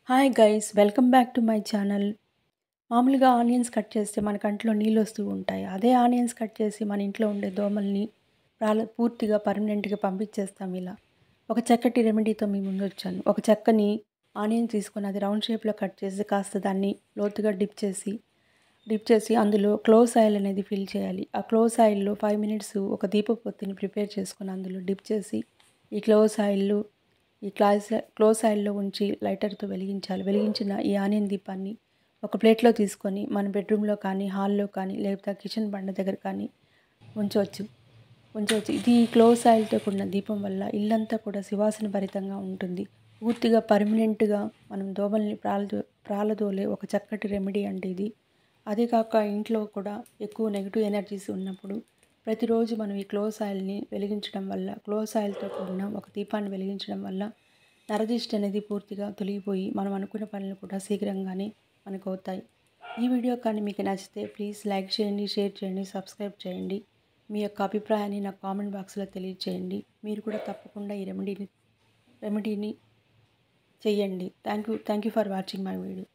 Hi guys welcome back to my channel. మామూలుగా onions cut చేస్తే మన కంట్లో నీళ్ళు వస్తూ ఉంటాయి. అదే ఆనియన్స్ కట్ చేసి మన ఇంట్లో ఉండే దోమల్ని పూర్తిగా పర్మనెంట్గా పంపించేస్తాం. ఇలా ఒక చక్కటి రెమెడీతో మీ ముందు వచ్చాను. ఒక చక్కని ఆనియన్ తీసుకొని అది రౌండ్ షేప్లో కట్ చేసి కాస్త దాన్ని లోతుగా డిప్ చేసి అందులో క్లోవ్స్ ఆయిల్ అనేది ఫిల్ చేయాలి. ఆ క్లోవ్స్ ఆయిల్లో 5 మినిట్స్ ఒక దీపపు ఒత్తిని ప్రిపేర్ చేసుకొని అందులో డిప్ చేసి ఈ క్లోవ్స్ ఆయిల్‌లో ఉంచి లైటర్‌తో వెలిగించాలి. వెలిగించిన ఈ ఆనియన్ దీపాన్ని ఒక ప్లేట్‌లో తీసుకొని మన బెడ్‌రూమ్‌లో కానీ, హాల్‌లో కానీ, లేకపోతే కిచెన్ బండ దగ్గర కానీ ఉంచవచ్చు. ఇది క్లోవ్స్ ఆయిల్‌తో కూడిన దీపం వల్ల ఇల్లంతా కూడా సువాసన భరితంగా ఉంటుంది. పూర్తిగా పర్మనెంట్‌గా మనం దోమల్ని ప్రాలదోలే ఒక చక్కటి రెమెడీ అండి ఇది. అదే కాక ఇంట్లో కూడా ఎక్కువ నెగెటివ్ ఎనర్జీస్ ఉన్నప్పుడు ప్రతిరోజు మనం ఈ క్లోవ్స్ ఆయిల్‌ని వెలిగించడం వల్ల, క్లోవ్స్ ఆయిల్‌తో కూడిన ఒక దీపాన్ని వెలిగించడం వల్ల నరదిష్టి అనేది పూర్తిగా తొలగిపోయి మనం అనుకున్న పనులు కూడా శీఘ్రంగానే మనకవుతాయి. ఈ వీడియో కానీ మీకు నచ్చితే ప్లీజ్ లైక్ చేయండి, షేర్ చేయండి, సబ్స్క్రైబ్ చేయండి. మీ యొక్క అభిప్రాయాన్ని నాకు కామెంట్ బాక్స్లో తెలియజేయండి. మీరు కూడా తప్పకుండా ఈ రెమెడీని చేయండి. Thank you for watching my video.